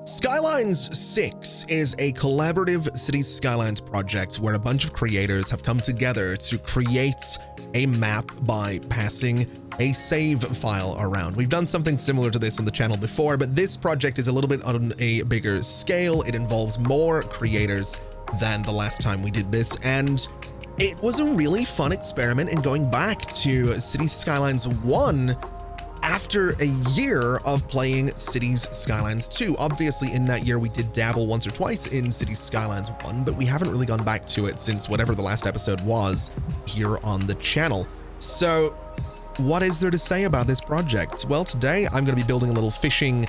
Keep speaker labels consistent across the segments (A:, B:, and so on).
A: Skylines 6 is a collaborative Cities Skylines project where a bunch of creators have come together to create a map by passing a save file around. We've done something similar to this on the channel before, but this project is a little bit on a bigger scale. It involves more creators than the last time we did this, and it was a really fun experiment in going back to Cities Skylines 1 after a year of playing Cities Skylines 2. Obviously, in that year, we did dabble once or twice in Cities Skylines 1, but we haven't really gone back to it since whatever the last episode was here on the channel. So what is there to say about this project? Well, today I'm going to be building a little fishing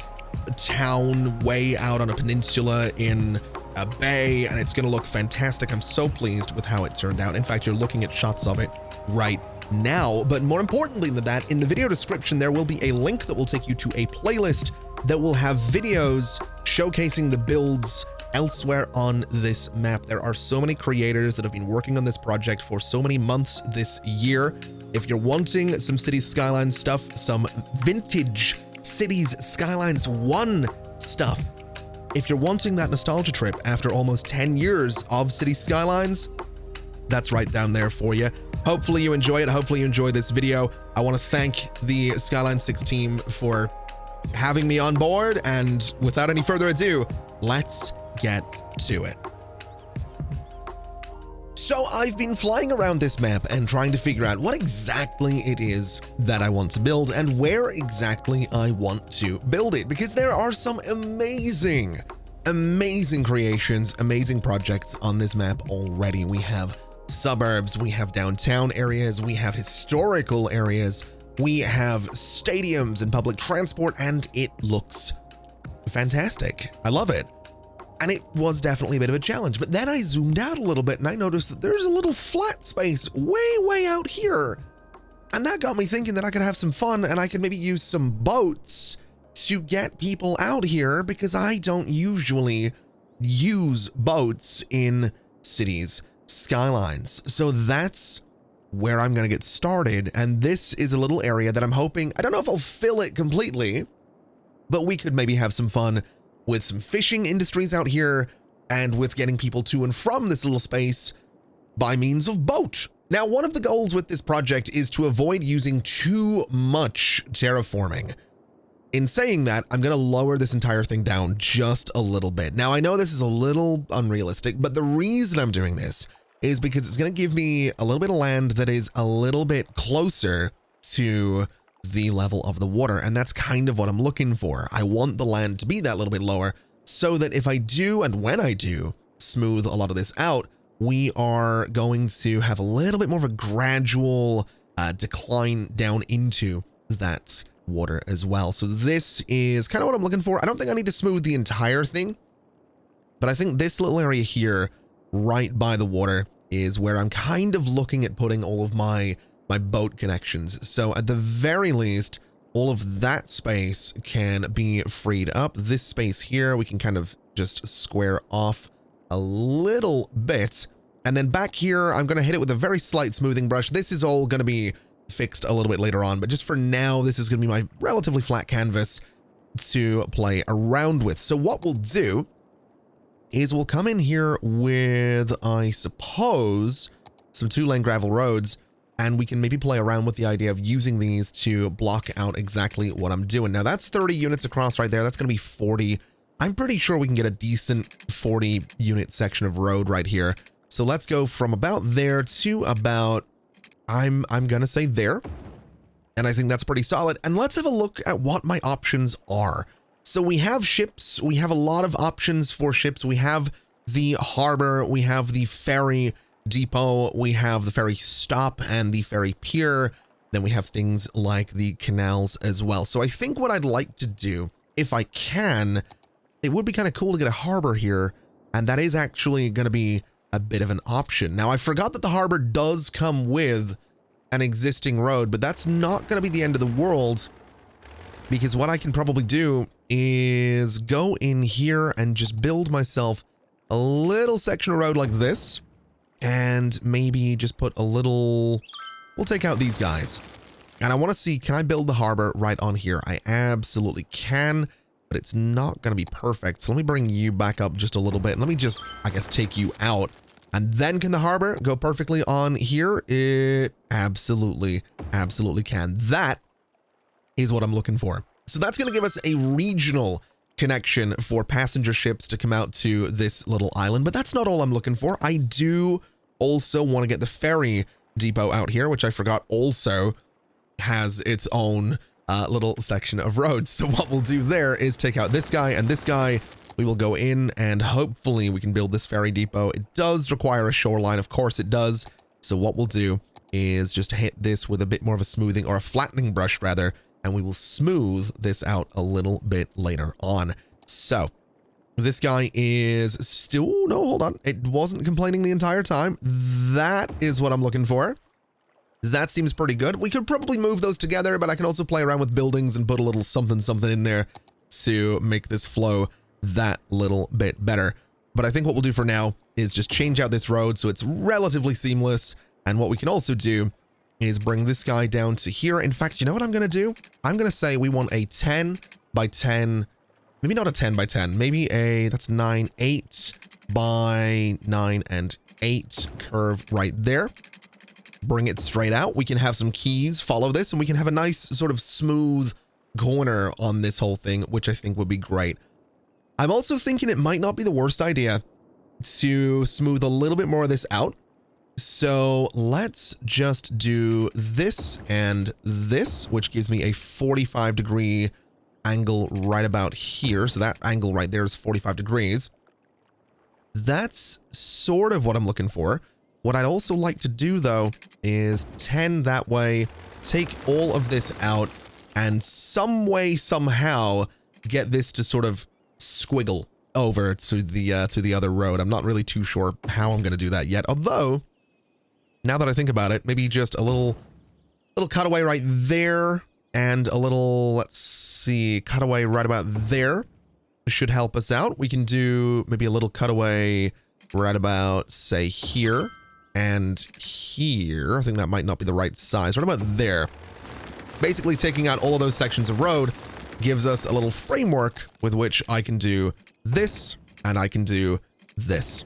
A: town way out on a peninsula in a bay, and it's going to look fantastic. I'm so pleased with how it turned out. In fact, you're looking at shots of it right now, but more importantly than that, in the video description, there will be a link that will take you to a playlist that will have videos showcasing the builds elsewhere on this map. There are so many creators that have been working on this project for so many months this year. If you're wanting some Cities Skylines stuff, some vintage Cities Skylines 1 stuff, if you're wanting that nostalgia trip after almost 10 years of Cities Skylines, that's right down there for you. Hopefully you enjoy it. Hopefully you enjoy this video. I want to thank the Skyline 6 team for having me on board, and without any further ado, let's get to it. So I've been flying around this map and trying to figure out what exactly it is that I want to build and where exactly I want to build it, because there are some amazing creations, amazing projects on this map already. We have suburbs, we have downtown areas, we have historical areas, we have stadiums and public transport, and it looks fantastic. I love it. And it was definitely a bit of a challenge, but then I zoomed out a little bit and I noticed that there's a little flat space way out here. And that got me thinking that I could have some fun and I could maybe use some boats to get people out here, because I don't usually use boats in Cities Skylines. So that's where I'm going to get started. And this is a little area that I'm hoping, I don't know if I'll fill it completely, but we could maybe have some fun with some fishing industries out here and with getting people to and from this little space by means of boat. Now, one of the goals with this project is to avoid using too much terraforming. In saying that, I'm going to lower this entire thing down just a little bit. Now, I know this is a little unrealistic, but the reason I'm doing this is because it's going to give me a little bit of land that is a little bit closer to the level of the water. And that's kind of what I'm looking for. I want the land to be that little bit lower so that if I do, and when I do, smooth a lot of this out, we are going to have a little bit more of a gradual decline down into that water as well. So this is kind of what I'm looking for. I don't think I need to smooth the entire thing, but I think this little area here right by the water is where I'm kind of looking at putting all of my boat connections. So at the very least, all of that space can be freed up. This space here, we can kind of just square off a little bit. And then back here, I'm going to hit it with a very slight smoothing brush. This is all going to be fixed a little bit later on, but just for now, this is going to be my relatively flat canvas to play around with. So what we'll do is we'll come in here with, I suppose, some 2-lane gravel roads, and we can maybe play around with the idea of using these to block out exactly what I'm doing. Now that's 30 units across right there. That's going to be 40. I'm pretty sure we can get a decent 40 unit section of road right here. So let's go from about there to about, I'm going to say there. And I think that's pretty solid. And let's have a look at what my options are. So we have ships. We have a lot of options for ships. We have the harbor. We have the ferry depot. We have the ferry stop and the ferry pier. Then we have things like the canals as well. So I think what I'd like to do, if I can, it would be kind of cool to get a harbor here. And that is actually going to be a bit of an option. Now, I forgot that the harbor does come with an existing road, but that's not going to be the end of the world, because what I can probably do is go in here and just build myself a little section of road like this, and maybe just put a little, we'll take out these guys. And I want to see, can I build the harbor right on here? I absolutely can. but it's not going to be perfect. So let me bring you back up just a little bit. And let me just, I guess, take you out. And then can the harbor go perfectly on here? It absolutely, absolutely can. That is what I'm looking for. So that's going to give us a regional connection for passenger ships to come out to this little island. But that's not all I'm looking for. I do also want to get the ferry depot out here, which I forgot also has its own little section of roads. So what we'll do there is take out this guy and this guy. We will go in and hopefully we can build this ferry depot. It does require a shoreline. Of course it does. So what we'll do is just hit this with a bit more of a smoothing or a flattening brush rather, and we will smooth this out a little bit later on. So this guy is still, no, hold on. It wasn't complaining the entire time. That is what I'm looking for. That seems pretty good. We could probably move those together, but I can also play around with buildings and put a little something in there to make this flow that little bit better. But I think what we'll do for now is just change out this road so it's relatively seamless. And what we can also do is bring this guy down to here. In fact, you know what I'm going to do? I'm going to say we want a 10 by 10, maybe not a 10 by 10, maybe a, that's 9, 8 by 9 and 8 curve right there. Bring it straight out. We can have some keys follow this and we can have a nice sort of smooth corner on this whole thing, which I think would be great. I'm also thinking it might not be the worst idea to smooth a little bit more of this out. So let's just do this and this, which gives me a 45-degree angle right about here. So that angle right there is 45 degrees. That's sort of what I'm looking for. What I'd also like to do, though, is 10 that way, take all of this out, and some way, somehow, get this to sort of squiggle over to the other road. I'm not really too sure how I'm going to do that yet. Although, now that I think about it, maybe just a little cutaway right there and a little, let's see, cutaway right about there should help us out. We can do maybe a little cutaway right about, say, here and here. I think that might not be the right size. Right about there. Basically taking out all of those sections of road gives us a little framework with which I can do this and I can do this.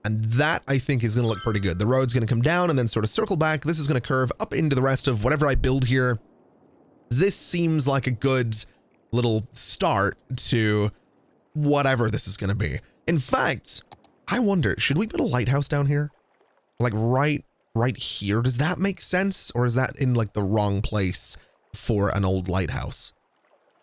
A: And that, I think, is going to look pretty good. The road's going to come down and then sort of circle back. This is going to curve up into the rest of whatever I build here. This seems like a good little start to whatever this is going to be. In fact, I wonder, should we put a lighthouse down here? Like right here? Does that make sense? Or is that in like the wrong place for an old lighthouse?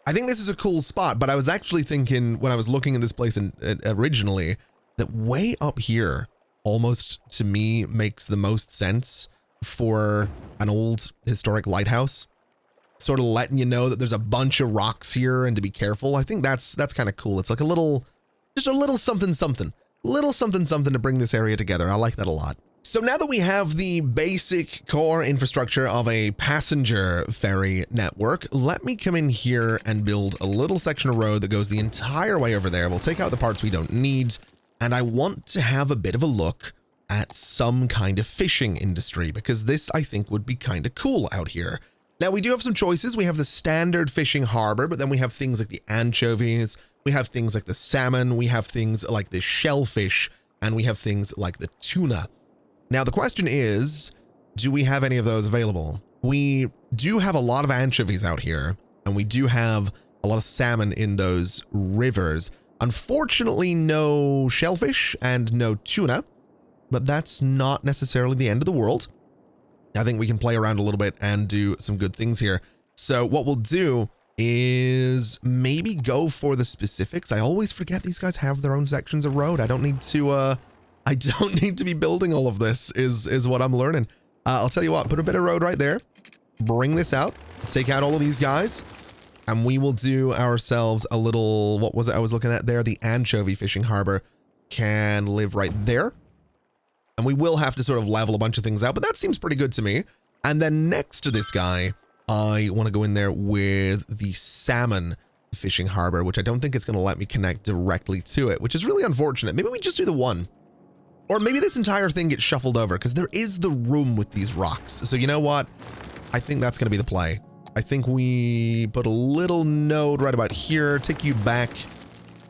A: I think this is a cool spot, but I was actually thinking when I was looking at this place originally that way up here almost to me makes the most sense for an old historic lighthouse. Sort of letting you know that there's a bunch of rocks here and to be careful. I think that's kind of cool. It's like a little, just a little something, little something to bring this area together. I like that a lot. So now that we have the basic core infrastructure of a passenger ferry network, let me come in here and build a little section of road that goes the entire way over there. We'll take out the parts we don't need. And I want to have a bit of a look at some kind of fishing industry because this, I think, would be kind of cool out here. Now, we do have some choices. We have the standard fishing harbor, but then we have things like the anchovies. We have things like the salmon. We have things like the shellfish, and we have things like the tuna. Now, the question is, do we have any of those available? We do have a lot of anchovies out here, and we do have a lot of salmon in those rivers. Unfortunately, no shellfish and no tuna, but that's not necessarily the end of the world. I think we can play around a little bit and do some good things here. So what we'll do is maybe go for the specifics. I always forget these guys have their own sections of road. I don't need to be building all of this is what I'm learning. I'll tell you what, put a bit of road right there, bring this out, take out all of these guys, and we will do ourselves a little, what was it I was looking at there? The anchovy fishing harbor can live right there. And we will have to sort of level a bunch of things out, but that seems pretty good to me. And then next to this guy, I want to go in there with the salmon fishing harbor, which I don't think it's going to let me connect directly to it, which is really unfortunate. Maybe we just do the one. Or maybe this entire thing gets shuffled over because there is the room with these rocks. So you know what? I think that's going to be the play. I think we put a little node right about here, take you back,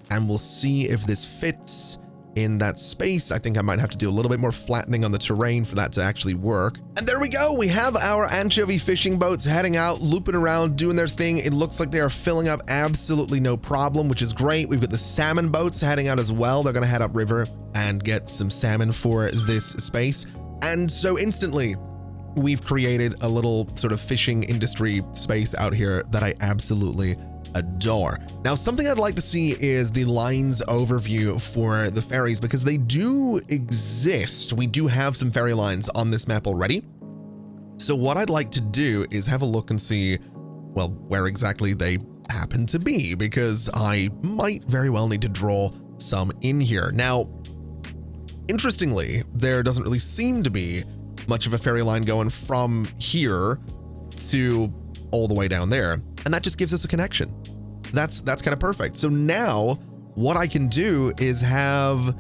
A: and we'll see if this fits in that space. I think I might have to do a little bit more flattening on the terrain for that to actually work. And there we go. We have our anchovy fishing boats heading out, looping around, doing their thing. It looks like they are filling up absolutely no problem, which is great. We've got the salmon boats heading out as well. They're going to head upriver and get some salmon for this space. And so instantly, we've created a little sort of fishing industry space out here that I absolutely adore. Now, something I'd like to see is the lines overview for the ferries, because they do exist. We do have some ferry lines on this map already. So what I'd like to do is have a look and see, well, where exactly they happen to be, because I might very well need to draw some in here. Now, interestingly, there doesn't really seem to be much of a ferry line going from here to all the way down there. And that just gives us a connection. That's kind of perfect. So now what I can do is have,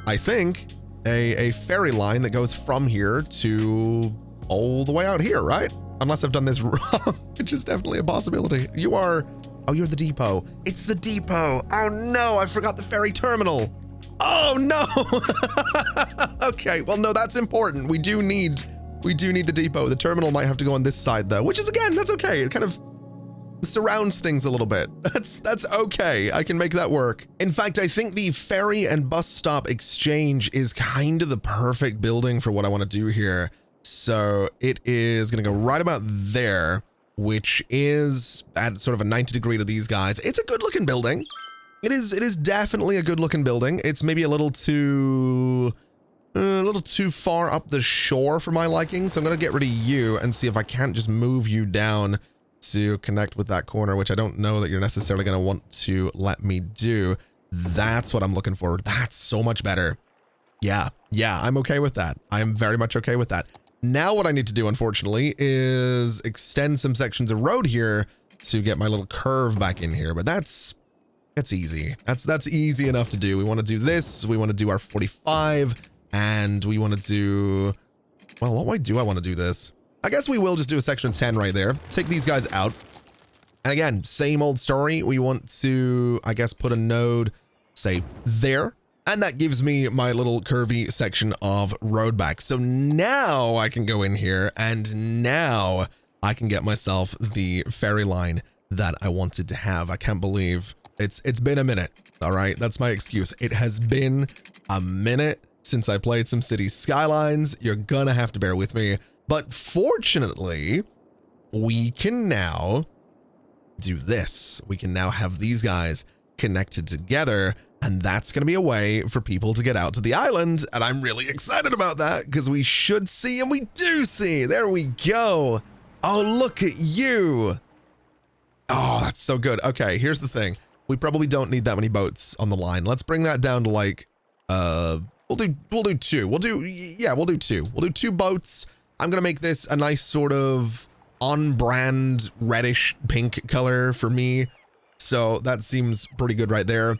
A: I think, a ferry line that goes from here to all the way out here, right? Unless I've done this wrong, which is definitely a possibility. You're the depot. It's the depot. Oh no, I forgot the ferry terminal. Oh no. Okay, well no, that's important. We do need the depot. The terminal might have to go on this side though, which is, again, that's okay. It kind of surrounds things a little bit. That's okay. I can make that work. In fact, I think the ferry and bus stop exchange is kind of the perfect building for what I want to do here. So it is going to go right about there, which is at sort of a 90 degree to these guys. It's a good looking building. It is definitely a good looking building. It's maybe a little too far up the shore for my liking. So I'm going to get rid of you and see if I can't just move you down to connect with that corner, which I don't know that you're necessarily going to want to let me do. That's what I'm looking for. That's so much better. Yeah, I'm okay with that. I am very much okay with that. Now what I need to do, unfortunately, is extend some sections of road here to get my little curve back in here, but that's easy. That's easy enough to do. We want to do this. We want to do our 45, and we want to do, well, why do I want to do this? I guess we will just do a section of 10 right there. Take these guys out. And again, same old story. We want to, I guess, put a node, say, there. And that gives me my little curvy section of road back. So now I can go in here, and now I can get myself the ferry line that I wanted to have. I can't believe it's been a minute. All right, that's my excuse. It has been a minute since I played some Cities Skylines. You're gonna have to bear with me. But fortunately, we can now do this. We can now have these guys connected together, and that's going to be a way for people to get out to the island. And I'm really excited about that, because we should see, and we do see. There we go. Oh, look at you. Oh, that's so good. Okay, here's the thing. We probably don't need that many boats on the line. Let's bring that down to like, we'll do two. We'll do two. We'll do 2 boats. I'm going to make this a nice sort of on-brand reddish pink color for me. So that seems pretty good right there.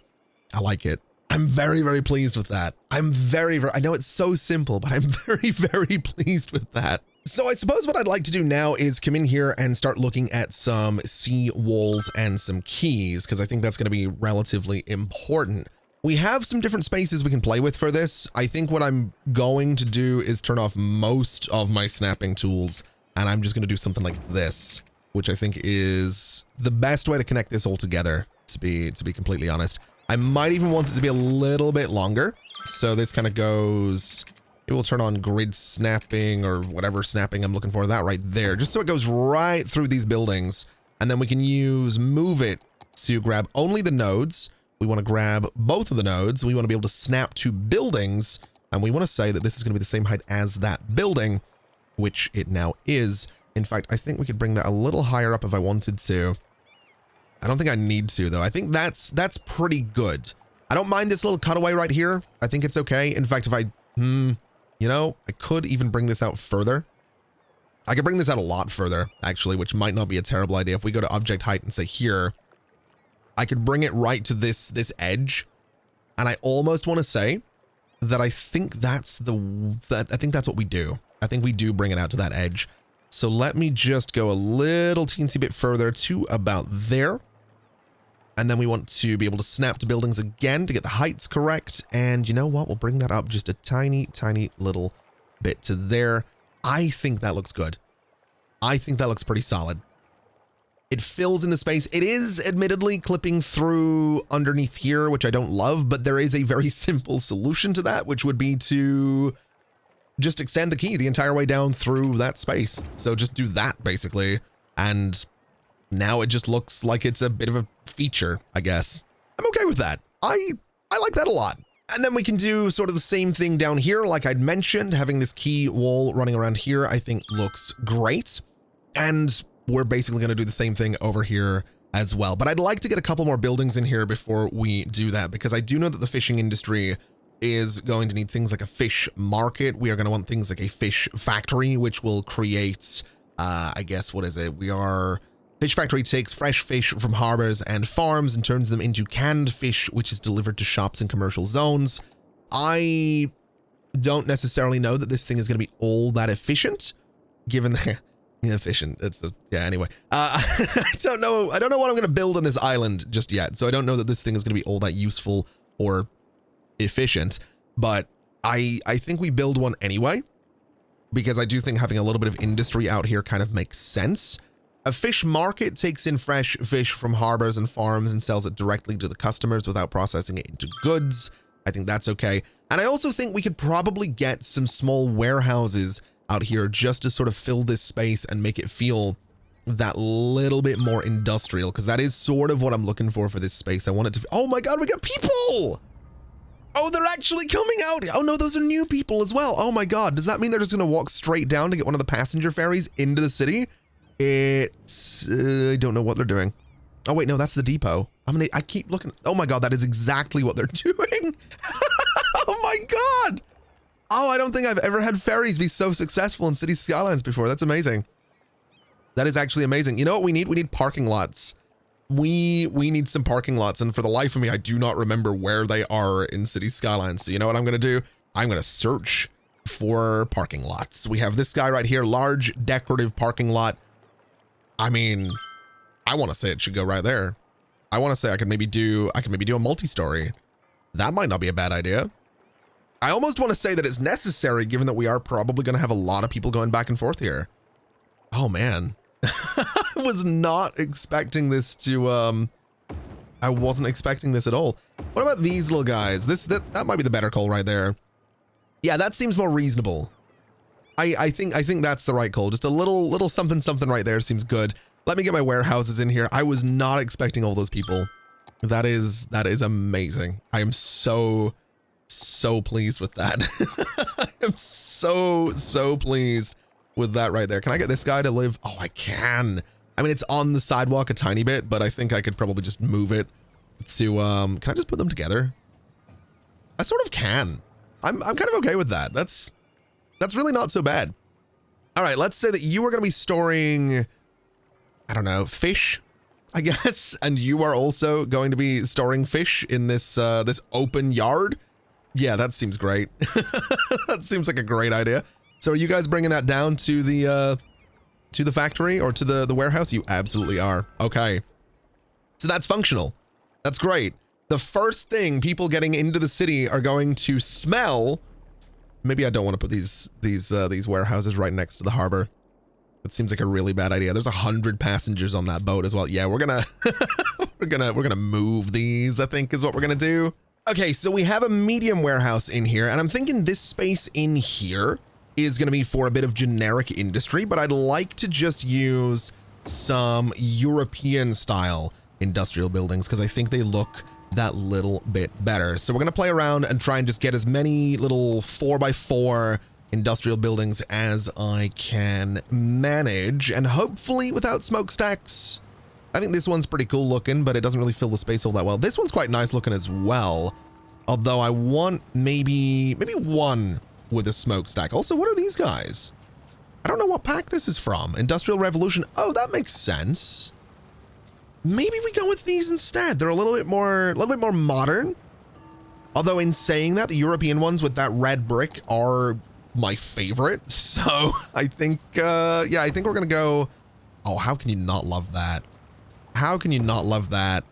A: I like it. I'm very, very pleased with that. I'm very, I know it's so simple, but I'm very, very pleased with that. So I suppose what I'd like to do now is come in here and start looking at some sea walls and some quays, because I think that's going to be relatively important. We have some different spaces we can play with for this. I think what I'm going to do is turn off most of my snapping tools, and I'm just going to do something like this, which I think is the best way to connect this all together, to be completely honest. I might even want it to be a little bit longer. So this kind of goes, it will turn on grid snapping or whatever snapping I'm looking for, that right there, just so it goes right through these buildings. And then we can use move it to grab only the nodes. We want to grab both of the nodes. We want to be able to snap to buildings, and we want to say that this is going to be the same height as that building, which it now is. In fact, I think we could bring that a little higher up if I wanted to. I don't think I need to, though. I think that's pretty good. I don't mind this little cutaway right here. I think it's okay. In fact, if I, you know, I could even bring this out further. I could bring this out a lot further, actually, which might not be a terrible idea. If we go to object height and say here, I could bring it right to this edge, and I almost want to say that I think that's what we do. I think we do bring it out to that edge. So let me just go a little teensy bit further to about there. And then we want to be able to snap to buildings again to get the heights correct. And you know what? We'll bring that up just a tiny, tiny little bit to there. I think that looks good. I think that looks pretty solid. It fills in the space. It is admittedly clipping through underneath here, which I don't love, but there is a very simple solution to that, which would be to just extend the quay the entire way down through that space. So just do that basically. And now it just looks like it's a bit of a feature, I guess. I'm okay with that. I like that a lot. And then we can do sort of the same thing down here. Like I'd mentioned, having this quay wall running around here, I think looks great. And we're basically going to do the same thing over here as well. But I'd like to get a couple more buildings in here before we do that, because I do know that the fishing industry is going to need things like a fish market. We are going to want things like a fish factory, which will create, I guess, what is it? Fish factory takes fresh fish from harbors and farms and turns them into canned fish, which is delivered to shops and commercial zones. I don't necessarily know that this thing is going to be all that efficient, given the efficient. Anyway, I don't know what I'm going to build on this island just yet. So I don't know that this thing is going to be all that useful or efficient, but I think we build one anyway, because I do think having a little bit of industry out here kind of makes sense. A fish market takes in fresh fish from harbors and farms and sells it directly to the customers without processing it into goods. I think that's okay. And I also think we could probably get some small warehouses out here just to sort of fill this space and make it feel that little bit more industrial, because that is sort of what I'm looking for this space. I want it to, oh my God, we got people. Oh, they're actually coming out. Oh no, those are new people as well. Oh my God. Does that mean they're just going to walk straight down to get one of the passenger ferries into the city? I don't know what they're doing. Oh wait, no, that's the depot. I keep looking. Oh my God, that is exactly what they're doing. Oh my God. Oh, I don't think I've ever had ferries be so successful in City Skylines before. That's amazing. That is actually amazing. You know what we need? We need parking lots. We need some parking lots, and for the life of me, I do not remember where they are in City Skylines. So you know what I'm going to do? I'm going to search for parking lots. We have this guy right here, large decorative parking lot. I mean, I want to say it should go right there. I want to say I could maybe do a multi-story. That might not be a bad idea. I almost want to say that it's necessary, given that we are probably going to have a lot of people going back and forth here. Oh man. I was not expecting this to, I wasn't expecting this at all. What about these little guys? That might be the better call right there. Yeah, that seems more reasonable. I think that's the right call. Just a little something right there seems good. Let me get my warehouses in here. I was not expecting all those people. That is amazing. I am so pleased with that. I am so pleased with that right there. Can I get this guy to live? Oh, I can. I mean, it's on the sidewalk a tiny bit, but I think I could probably just move it to, can I just put them together? I sort of can. I'm kind of okay with that. That's really not so bad. All right, let's say that you are going to be storing, I don't know, fish, I guess, and you are also going to be storing fish in this this open yard. Yeah, that seems great. That seems like a great idea. So are you guys bringing that down to the factory or to the warehouse? You absolutely are. Okay. So that's functional. That's great. The first thing people getting into the city are going to smell. Maybe I don't want to put these warehouses right next to the harbor. That seems like a really bad idea. There's 100 passengers on that boat as well. Yeah, we're gonna we're gonna move these, I think is what we're gonna do. Okay, so we have a medium warehouse in here, and I'm thinking this space in here is gonna be for a bit of generic industry, but I'd like to just use some European style industrial buildings because I think they look that little bit better. So we're gonna play around and try and just get as many little 4x4 industrial buildings as I can manage, and hopefully without smokestacks. I think this one's pretty cool looking, but it doesn't really fill the space all that well. This one's quite nice looking as well, although I want maybe one with a smokestack. Also, what are these guys? I don't know what pack this is from. Industrial Revolution. Oh, that makes sense. Maybe we go with these instead. They're a little bit more modern. Although in saying that, the European ones with that red brick are my favorite. So I think, yeah, I think we're going to go. Oh, how can you not love that? How can you not love that?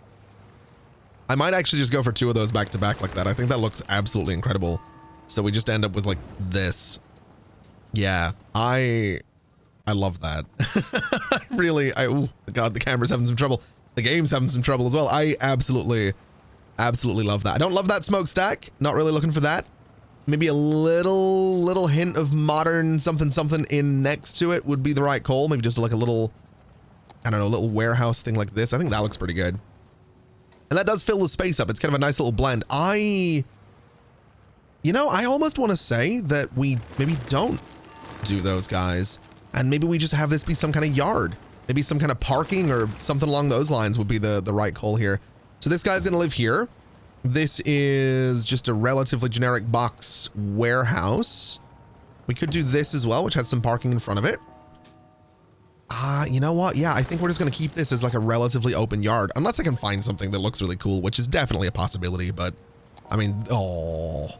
A: I might actually just go for 2 of those back to back like that. I think that looks absolutely incredible. So we just end up with like this. Yeah, I love that. Really, oh God, the camera's having some trouble. The game's having some trouble as well. I absolutely love that. I don't love that smokestack. Not really looking for that. Maybe a little hint of modern something in next to it would be the right call. Maybe just like a little, I don't know, a little warehouse thing like this. I think that looks pretty good. And that does fill the space up. It's kind of a nice little blend. You know, I almost want to say that we maybe don't do those guys. And maybe we just have this be some kind of yard. Maybe some kind of parking or something along those lines would be the right call here. So this guy's going to live here. This is just a relatively generic box warehouse. We could do this as well, which has some parking in front of it. You know what? Yeah, I think we're just going to keep this as like a relatively open yard. Unless I can find something that looks really cool, which is definitely a possibility. But, I mean, oh,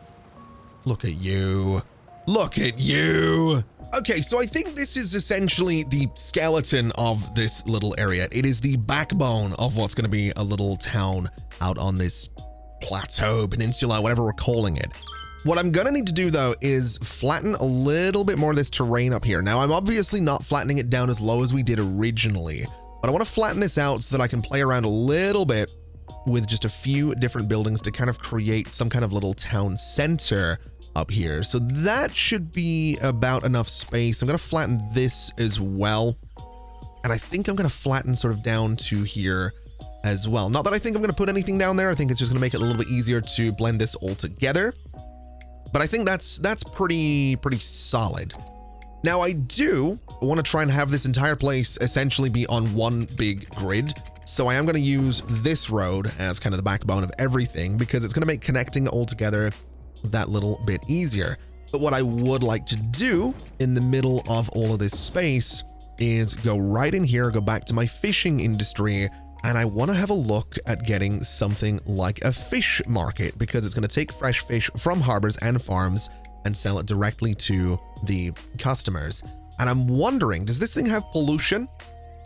A: look at you. Look at you. Okay, so I think this is essentially the skeleton of this little area. It is the backbone of what's going to be a little town out on this plateau, peninsula, whatever we're calling it. What I'm going to need to do, though, is flatten a little bit more of this terrain up here. Now, I'm obviously not flattening it down as low as we did originally, but I want to flatten this out so that I can play around a little bit with just a few different buildings to kind of create some kind of little town center up here. So that should be about enough space. I'm going to flatten this as well. And I think I'm going to flatten sort of down to here as well. Not that I think I'm going to put anything down there. I think it's just going to make it a little bit easier to blend this all together. But I think that's pretty solid. Now I do want to try and have this entire place essentially be on one big grid. So I am going to use this road as kind of the backbone of everything because it's going to make connecting all together that little bit easier. But what I would like to do in the middle of all of this space is go right in here, go back to my fishing industry, and I want to have a look at getting something like a fish market because it's going to take fresh fish from harbors and farms and sell it directly to the customers. And I'm wondering, does this thing have pollution?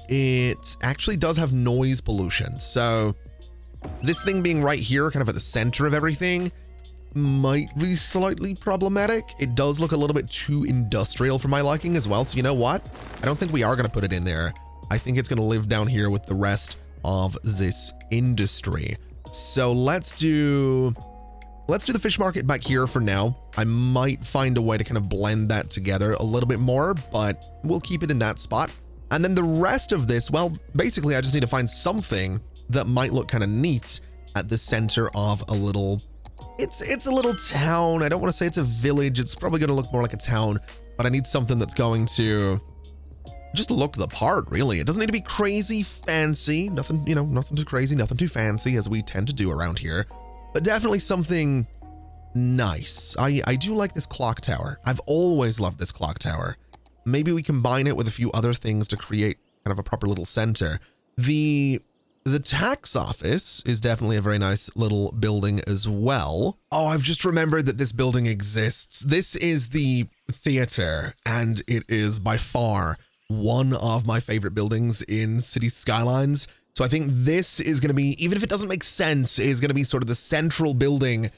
A: It actually does have noise pollution. So this thing being right here, kind of at the center of everything, might be slightly problematic. It does look a little bit too industrial for my liking as well. So you know what? I don't think we are going to put it in there. I think it's going to live down here with the rest of this industry. So let's do the fish market back here for now. I might find a way to kind of blend that together a little bit more, but we'll keep it in that spot. And then the rest of this, well, basically I just need to find something that might look kind of neat at the center of a little, it's a little town. I don't want to say it's a village. It's probably going to look more like a town, but I need something that's going to just look the part, really. It doesn't need to be crazy fancy. Nothing, you know, nothing too crazy, nothing too fancy as we tend to do around here, but definitely something nice. I do like this clock tower. I've always loved this clock tower. Maybe we combine it with a few other things to create kind of a proper little center. The tax office is definitely a very nice little building as well. Oh, I've just remembered that this building exists. This is the theater, and it is by far one of my favorite buildings in City Skylines. So I think this is going to be, even if it doesn't make sense, is going to be sort of the central building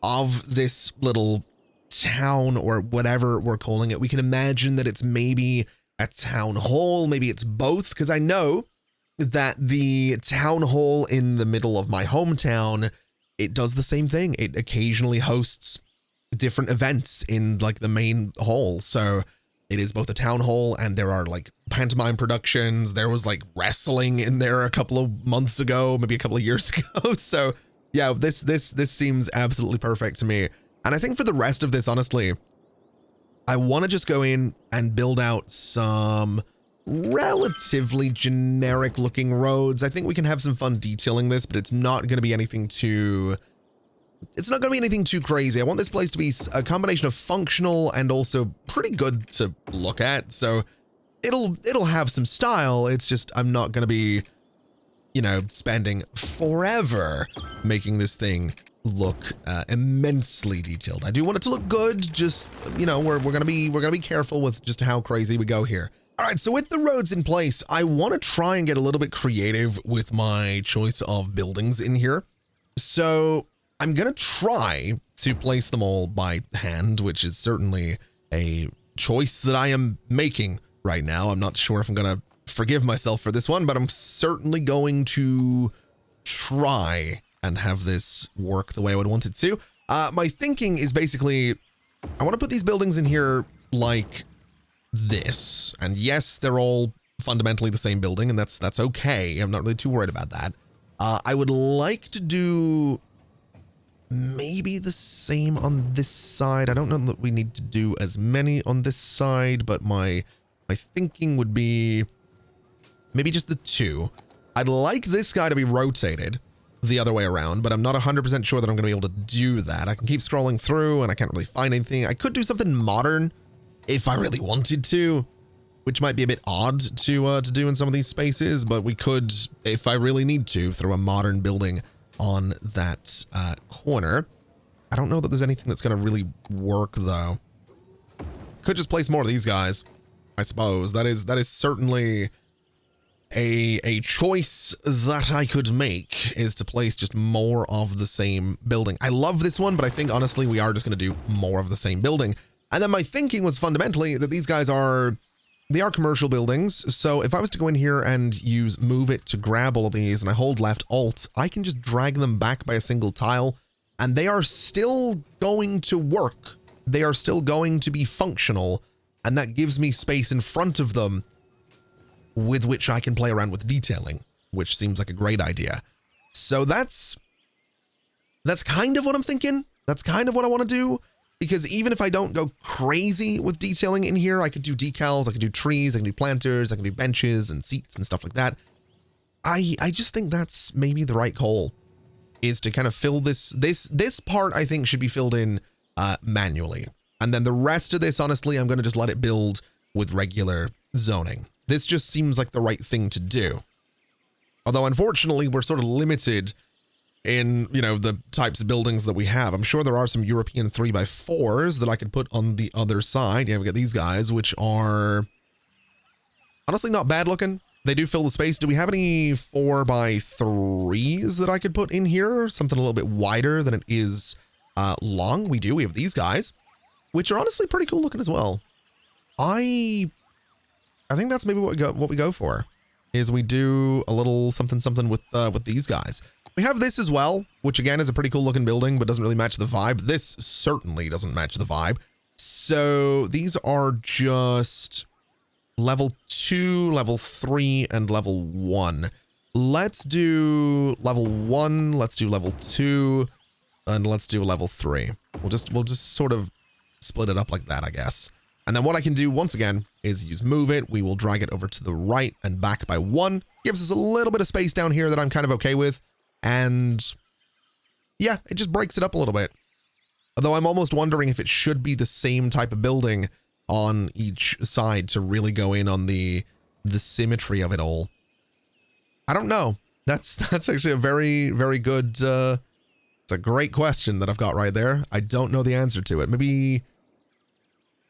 A: of this little town or whatever we're calling it. We can imagine that it's maybe a town hall, maybe it's both, because I know that the town hall in the middle of my hometown, it does the same thing. It occasionally hosts different events in like the main hall. So it is both a town hall and there are like pantomime productions. There was like wrestling in there a couple of months ago, maybe a couple of years ago. So yeah, this seems absolutely perfect to me. And I think for the rest of this, honestly, I want to just go in and build out some relatively generic looking roads. I think we can have some fun detailing this, but it's not going to be anything too crazy. I want this place to be a combination of functional and also pretty good to look at. So it'll have some style. It's just, I'm not going to be, you know, spending forever making this thing look immensely detailed. I do want it to look good. Just, you know, we're gonna be careful with just how crazy we go here. All right, so with the roads in place, I want to try and get a little bit creative with my choice of buildings in here. So I'm gonna try to place them all by hand, which is certainly a choice that I am making right now. I'm not sure if I'm gonna forgive myself for this one, but I'm certainly going to try and have this work the way I would want it to. My thinking is basically, I want to put these buildings in here like this. And yes, they're all fundamentally the same building, and that's okay. I'm not really too worried about that. I would like to do maybe the same on this side. I don't know that we need to do as many on this side, but my thinking would be maybe just the two. I'd like this guy to be rotated the other way around, but I'm not 100% sure that I'm going to be able to do that. I can keep scrolling through and I can't really find anything. I could do something modern if I really wanted to, which might be a bit odd to do in some of these spaces, but we could, if I really need to, throw a modern building on that corner. I don't know that there's anything that's going to really work though. Could just place more of these guys, I suppose. That is certainly a choice that I could make, is to place just more of the same building. I love this one, but I think honestly we are just going to do more of the same building. And then my thinking was fundamentally that these guys are commercial buildings. So if I was to go in here and use move it to grab all of these and I hold left alt, I can just drag them back by a single tile and they are still going to work. They are still going to be functional, and that gives me space in front of them with which I can play around with detailing, which seems like a great idea. So that's kind of what I'm thinking. That's kind of what I want to do, because even if I don't go crazy with detailing in here, I could do decals, I could do trees, I can do planters, I can do benches and seats and stuff like that. I just think that's maybe the right call, is to kind of fill this part. I think should be filled in manually. And then the rest of this, honestly, I'm going to just let it build with regular zoning. This just seems like the right thing to do. Although, unfortunately, we're sort of limited in, you know, the types of buildings that we have. I'm sure there are some European 3x4s that I could put on the other side. Yeah, we got these guys, which are honestly not bad looking. They do fill the space. Do we have any 4x3s that I could put in here? Something a little bit wider than it is long. We do. We have these guys, which are honestly pretty cool looking as well. I think that's maybe what we go for, is we do a little something with these guys. We have this as well, which again is a pretty cool looking building, but doesn't really match the vibe. This certainly doesn't match the vibe. So these are just level 2, level 3, and level 1. Let's do level 1, let's do level 2, and let's do level 3. We'll just sort of split it up like that, I guess. And then what I can do once again is use move it. We will drag it over to the right and back by 1. Gives us a little bit of space down here that I'm kind of okay with. And yeah, it just breaks it up a little bit. Although I'm almost wondering if it should be the same type of building on each side to really go in on the symmetry of it all. I don't know. That's actually a very, very good, it's a great question that I've got right there. I don't know the answer to it. Maybe,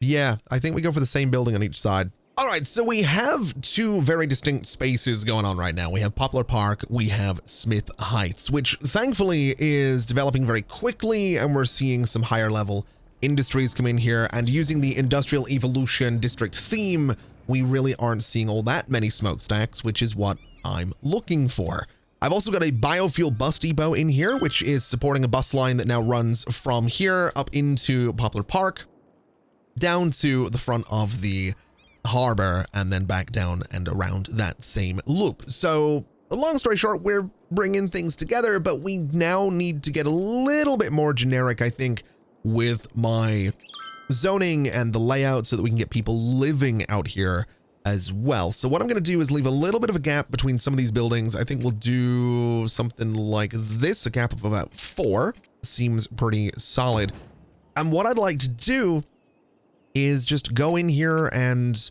A: yeah, I think we go for the same building on each side. All right, so we have two very distinct spaces going on right now. We have Poplar Park, we have Smith Heights, which thankfully is developing very quickly, and we're seeing some higher level industries come in here. And using the Industrial Evolution District theme, we really aren't seeing all that many smokestacks, which is what I'm looking for. I've also got a biofuel bus depot in here, which is supporting a bus line that now runs from here up into Poplar Park, down to the front of the harbor, and then back down and around that same loop. So, long story short, we're bringing things together, but we now need to get a little bit more generic, I think, with my zoning and the layout so that we can get people living out here as well. So what I'm going to do is leave a little bit of a gap between some of these buildings. I think we'll do something like this, a gap of about 4. Seems pretty solid. And what I'd like to do is just go in here and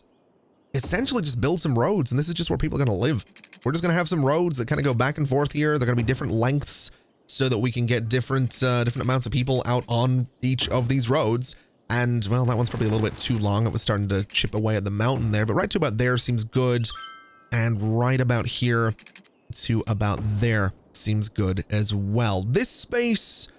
A: essentially just build some roads. And this is just where people are going to live. We're just going to have some roads that kind of go back and forth here. They're going to be different lengths. so that we can get different amounts of people out on each of these roads. And, well, that one's probably a little bit too long. It was starting to chip away at the mountain there, but right to about there seems good. And right about here to about there seems good as well. This space,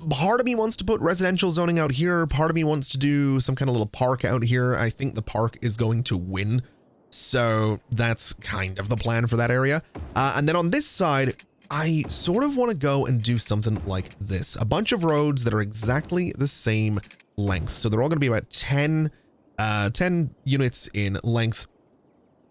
A: part of me wants to put residential zoning out here. Part of me wants to do some kind of little park out here. I think the park is going to win. So that's kind of the plan for that area. And then on this side, I sort of want to go and do something like this. A bunch of roads that are exactly the same length. So they're all going to be about 10 units in length.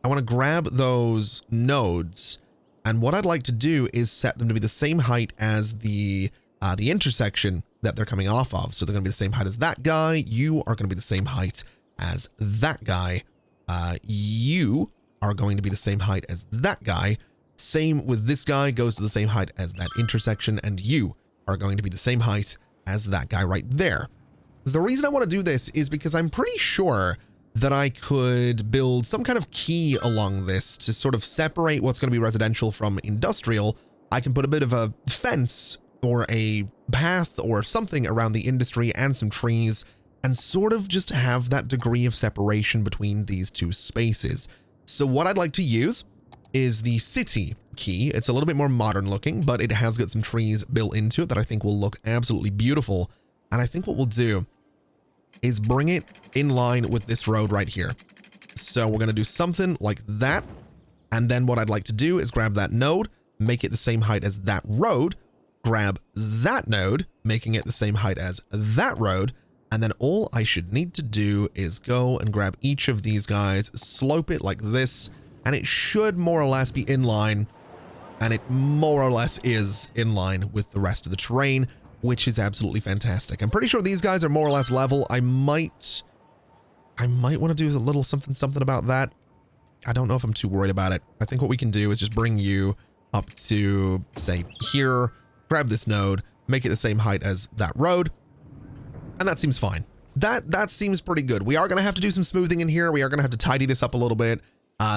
A: I want to grab those nodes, and what I'd like to do is set them to be the same height as the intersection that they're coming off of. So they're going to be the same height as that guy. You are going to be the same height as that guy. You are going to be the same height as that guy. Same with this guy, goes to the same height as that intersection, and you are going to be the same height as that guy right there. The reason I want to do this is because I'm pretty sure that I could build some kind of quay along this to sort of separate what's going to be residential from industrial. I can put a bit of a fence or a path or something around the industry and some trees and sort of just have that degree of separation between these two spaces. So what I'd like to use is the city quay. It's a little bit more modern looking, but it has got some trees built into it that I think will look absolutely beautiful. And I think what we'll do is bring it in line with this road right here. So we're going to do something like that. And then what I'd like to do is grab that node, make it the same height as that road, grab that node, making it the same height as that road. And then all I should need to do is go and grab each of these guys, slope it like this, and it should more or less be in line. And it more or less is in line with the rest of the terrain, which is absolutely fantastic. I'm pretty sure these guys are more or less level. I might want to do a little something about that. I don't know if I'm too worried about it. I think what we can do is just bring you up to, say, here, grab this node, make it the same height as that road, and that seems fine. That seems pretty good. We are going to have to do some smoothing in here. We are going to have to tidy this up a little bit.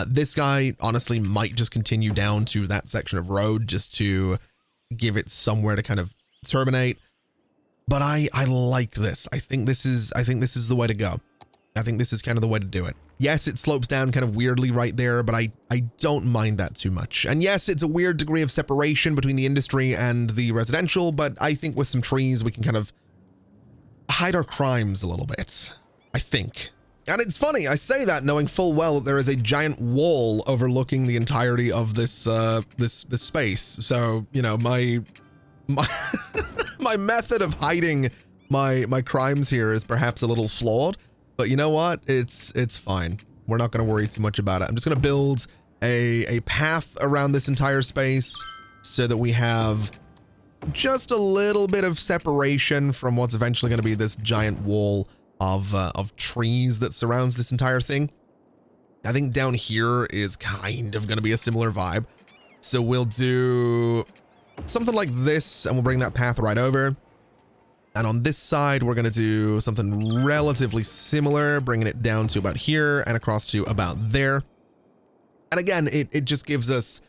A: This guy, honestly, might just continue down to that section of road just to give it somewhere to kind of terminate, but I like this. I think this is the way to go. I think this is kind of the way to do it. Yes, it slopes down kind of weirdly right there, but I don't mind that too much. And yes, it's a weird degree of separation between the industry and the residential, but I think with some trees we can kind of hide our crimes a little bit, I think. And it's funny, I say that knowing full well that there is a giant wall overlooking the entirety of this this space. So, you know, my method of hiding my crimes here is perhaps a little flawed, but you know what? It's fine. We're not going to worry too much about it. I'm just going to build a path around this entire space so that we have just a little bit of separation from what's eventually going to be this giant wall of trees that surrounds this entire thing. I think down here is kind of going to be a similar vibe. So we'll do something like this, and we'll bring that path right over. And on this side, we're going to do something relatively similar, bringing it down to about here and across to about there. And again, it just gives us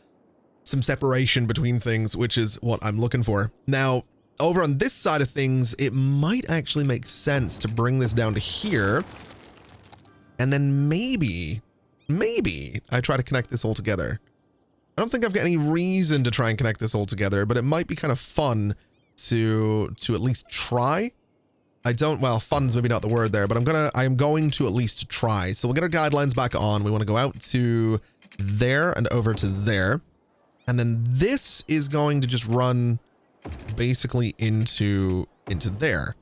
A: some separation between things, which is what I'm looking for. Now, over on this side of things, it might actually make sense to bring this down to here. And then maybe I try to connect this all together. I don't think I've got any reason to try and connect this all together, but it might be kind of fun to at least try. Well, fun's maybe not the word there, but I am going to at least try. So we'll get our guidelines back on. We want to go out to there and over to there. And then this is going to just run basically into there.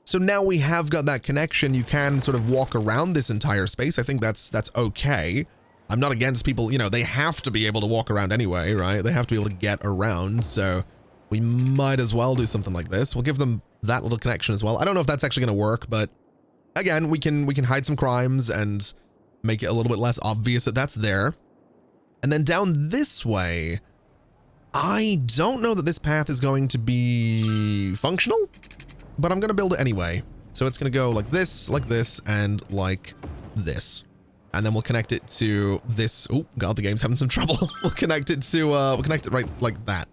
A: So now we have got that connection. You can sort of walk around this entire space. I think that's okay. I'm not against people, you know, they have to be able to walk around anyway, right? They have to be able to get around. So we might as well do something like this. We'll give them that little connection as well. I don't know if that's actually going to work, but again, we can hide some crimes and make it a little bit less obvious that that's there. And then down this way, I don't know that this path is going to be functional, but I'm going to build it anyway. So it's going to go like this, and like this. And then we'll connect it to this. Oh, God, the game's having some trouble. We'll connect it right like that.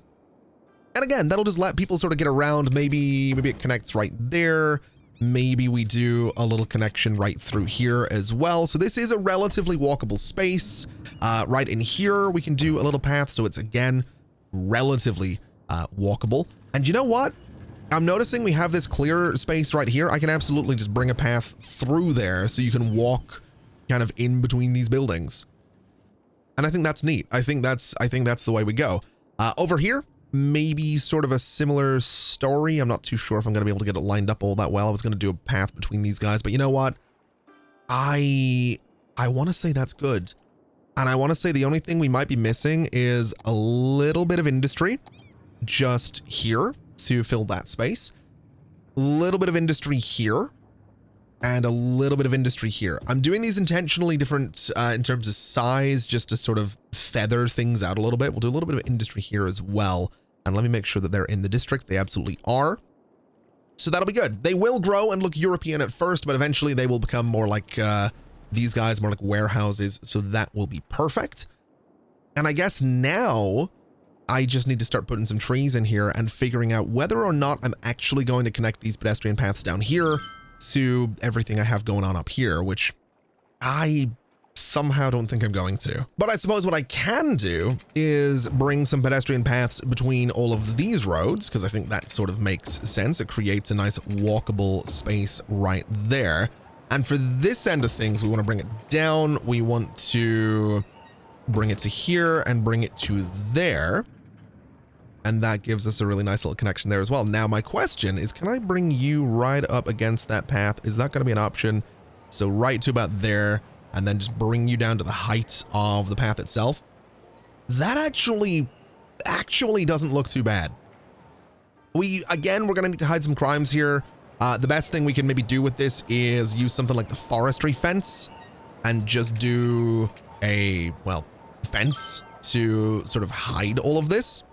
A: And again, that'll just let people sort of get around. Maybe it connects right there. Maybe we do a little connection right through here as well. So this is a relatively walkable space. Right in here, we can do a little path. So it's, again, relatively walkable. And you know what? I'm noticing we have this clear space right here. I can absolutely just bring a path through there so you can walk kind of in between these buildings. And I think that's neat. I think that's the way we go. Over here, maybe sort of a similar story. I'm not too sure if I'm going to be able to get it lined up all that well. I was going to do a path between these guys, but you know what? I want to say that's good. And I want to say the only thing we might be missing is a little bit of industry just here to fill that space. A little bit of industry here and a little bit of industry here. I'm doing these intentionally different in terms of size, just to sort of feather things out a little bit. We'll do a little bit of industry here as well. And let me make sure that they're in the district. They absolutely are. So that'll be good. They will grow and look European at first, but eventually they will become more like these guys, more like warehouses. So that will be perfect. And I guess now I just need to start putting some trees in here and figuring out whether or not I'm actually going to connect these pedestrian paths down here to everything I have going on up here, which I somehow don't think I'm going to. But I suppose what I can do is bring some pedestrian paths between all of these roads, because I think that sort of makes sense. It creates a nice walkable space right there. And for this end of things, we want to bring it down. We want to bring it to here and bring it to there. And that gives us a really nice little connection there as well. Now, my question is, can I bring you right up against that path? Is that going to be an option? So right to about there, and then just bring you down to the height of the path itself. That actually doesn't look too bad. Again, we're going to need to hide some crimes here. The best thing we can maybe do with this is use something like the forestry fence and just do a, well, fence to sort of hide all of this.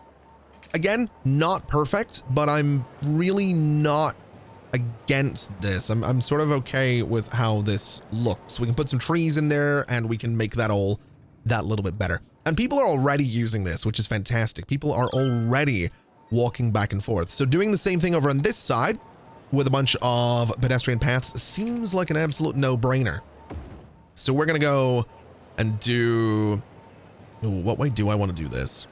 A: Again, not perfect, but I'm really not against this. I'm sort of okay with how this looks. We can put some trees in there and we can make that all that little bit better. And people are already using this, which is fantastic. People are already walking back and forth. So doing the same thing over on this side with a bunch of pedestrian paths seems like an absolute no-brainer. So we're going to go and do... Ooh, what way do I want to do this?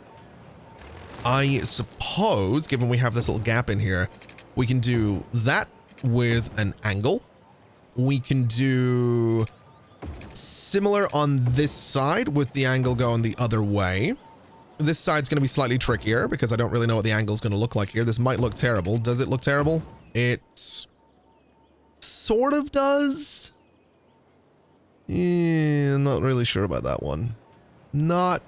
A: I suppose, given we have this little gap in here, we can do that with an angle. We can do similar on this side with the angle going the other way. This side's going to be slightly trickier because I don't really know what the angle's going to look like here. This might look terrible. Does it look terrible? It sort of does. Not really sure about that one. Not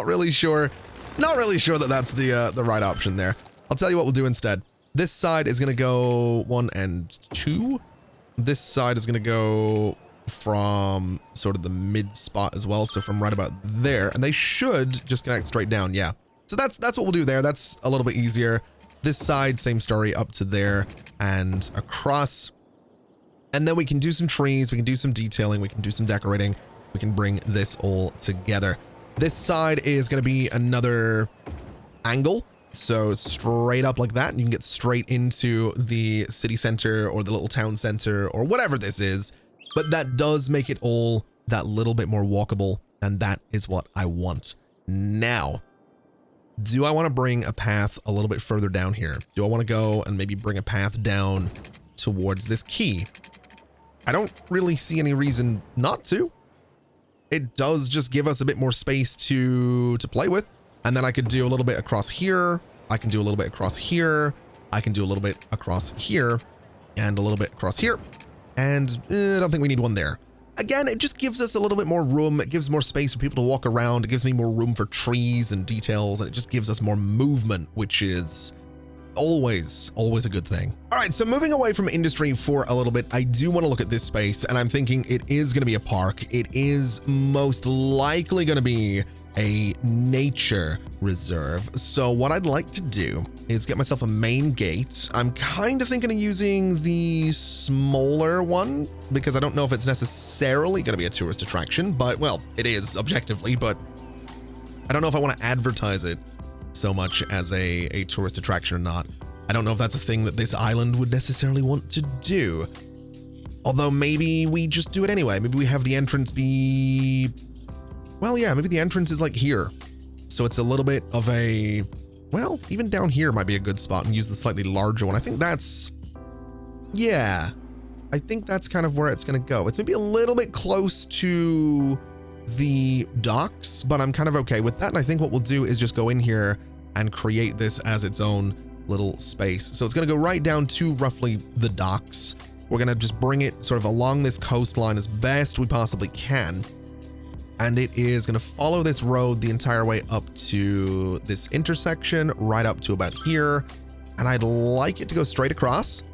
A: really sure. Not really sure that that's the right option there. I'll tell you what we'll do instead. This side is going to go 1 and 2. This side is going to go from sort of the mid spot as well. So from right about there, and they should just connect straight down. Yeah. So that's what we'll do there. That's a little bit easier. This side, same story up to there and across. And then we can do some trees. We can do some detailing. We can do some decorating. We can bring this all together. This side is going to be another angle. So straight up like that, and you can get straight into the city center or the little town center or whatever this is. But that does make it all that little bit more walkable, and that is what I want. Now, do I want to bring a path a little bit further down here? Do I want to go and maybe bring a path down towards this quay? I don't really see any reason not to. It does just give us a bit more space to play with. And then I could do a little bit across here. I can do a little bit across here. I can do a little bit across here and a little bit across here. And I don't think we need one there. Again, it just gives us a little bit more room. It gives more space for people to walk around. It gives me more room for trees and details, and it just gives us more movement, which is always a good thing. All right, so moving away from industry for a little bit, I do want to look at this space, and I'm thinking it is going to be a park. It is most likely going to be a nature reserve. So what I'd like to do is get myself a main gate. I'm kind of thinking of using the smaller one because I don't know if it's necessarily going to be a tourist attraction, but well, it is objectively, but I don't know if I want to advertise it so much as a tourist attraction or not. I don't know if that's a thing that this island would necessarily want to do. Although maybe we just do it anyway. Maybe we have the entrance be... Well, yeah, maybe the entrance is like here. So it's a little bit of a... Well, even down here might be a good spot and use the slightly larger one. I think that's... Yeah. I think that's kind of where it's going to go. It's maybe a little bit close to the docks, but I'm kind of okay with that. And I think what we'll do is just go in here and create this as its own little space. So it's going to go right down to roughly the docks. We're going to just bring it sort of along this coastline as best we possibly can. And it is going to follow this road the entire way up to this intersection, right up to about here. And I'd like it to go straight across.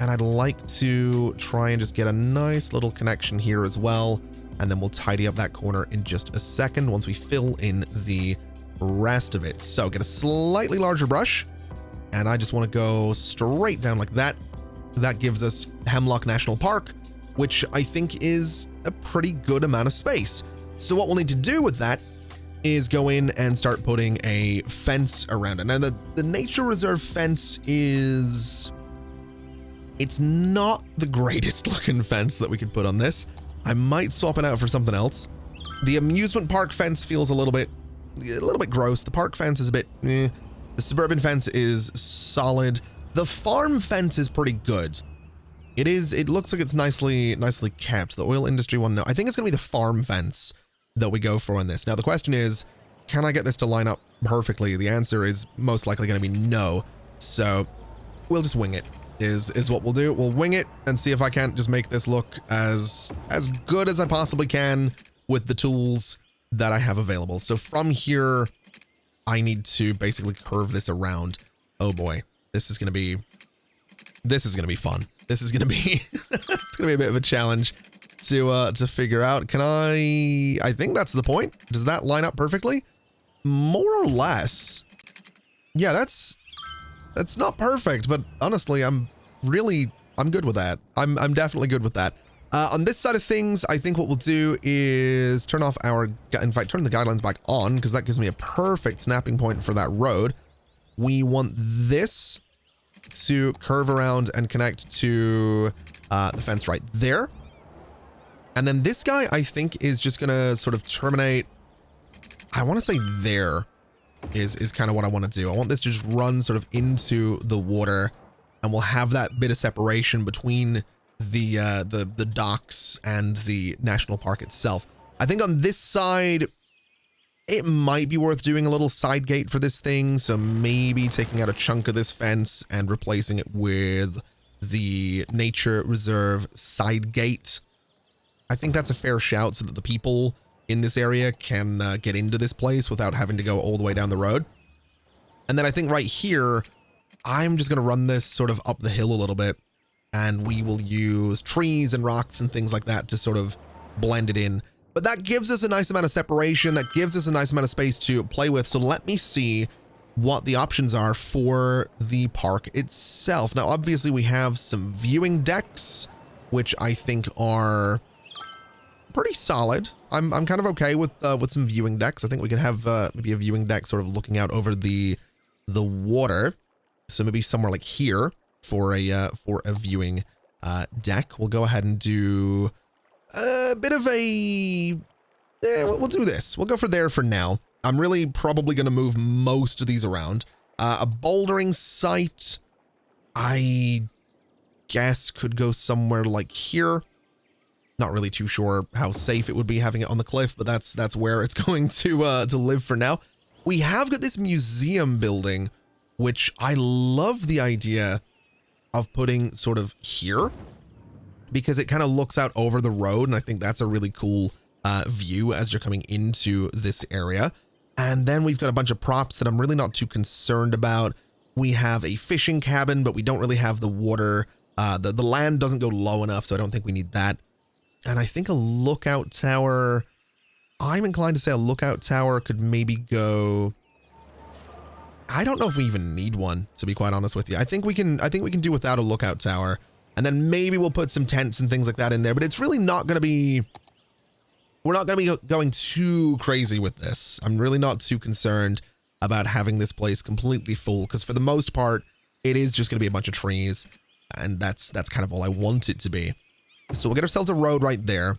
A: And I'd like to try and just get a nice little connection here as well. And then we'll tidy up that corner in just a second once we fill in the rest of it. So get a slightly larger brush. And I just want to go straight down like that. That gives us Hemlock National Park, which I think is a pretty good amount of space. So what we'll need to do with that is go in and start putting a fence around it. Now the nature reserve fence is... It's not the greatest looking fence that we could put on this. I might swap it out for something else. The amusement park fence feels a little bit gross. The park fence is a bit eh. The suburban fence is solid. The farm fence is pretty good. It looks like it's nicely kept. The oil industry one, no. I think it's gonna be the farm fence that we go for in this. Now the question is, can I get this to line up perfectly? The answer is most likely gonna be no. So we'll just wing it. Is what we'll do. We'll wing it and see if I can't just make this look as good as I possibly can with the tools that I have available. So from here, I need to basically curve this around. Oh boy, this is gonna be fun. This is gonna be it's gonna be a bit of a challenge to figure out. Can I think that's the point. Does that line up perfectly? More or less. Yeah, that's not perfect, but honestly, I'm good with that. I'm definitely good with that. On this side of things, I think what we'll do is turn the guidelines back on, because that gives me a perfect snapping point for that road. We want this to curve around and connect to the fence right there. And then this guy, I think, is just gonna sort of terminate, I want to say there. Is kind of what I want to do. I want this to just run sort of into the water, and we'll have that bit of separation between the docks and the national park itself. I think on this side, it might be worth doing a little side gate for this thing. So maybe taking out a chunk of this fence and replacing it with the nature reserve side gate. I think that's a fair shout so that the people in this area can get into this place without having to go all the way down the road. And then I think right here, I'm just going to run this sort of up the hill a little bit, and we will use trees and rocks and things like that to sort of blend it in. But that gives us a nice amount of separation. That gives us a nice amount of space to play with. So let me see what the options are for the park itself. Now, obviously we have some viewing decks, which I think are pretty solid. I'm kind of okay with some viewing decks. I think we could have maybe a viewing deck sort of looking out over the water. So maybe somewhere like here for a viewing deck. We'll go ahead and do a bit of a we'll do this. We'll go for there for now. I'm really probably going to move most of these around. A bouldering site, I guess, could go somewhere like here. Not really too sure how safe it would be having it on the cliff, but that's where it's going to live for now. We have got this museum building, which I love the idea of putting sort of here, because it kind of looks out over the road, and I think that's a really cool view as you're coming into this area. And then we've got a bunch of props that I'm really not too concerned about. We have a fishing cabin, but we don't really have the water. The land doesn't go low enough, so I don't think we need that. And I think a lookout tower, I'm inclined to say a lookout tower could maybe go, I don't know if we even need one, to be quite honest with you. I think we can do without a lookout tower. And then maybe we'll put some tents and things like that in there, but it's really not going to be, we're not going to be going too crazy with this. I'm really not too concerned about having this place completely full, because for the most part, it is just going to be a bunch of trees, and that's kind of all I want it to be. So we'll get ourselves a road right there,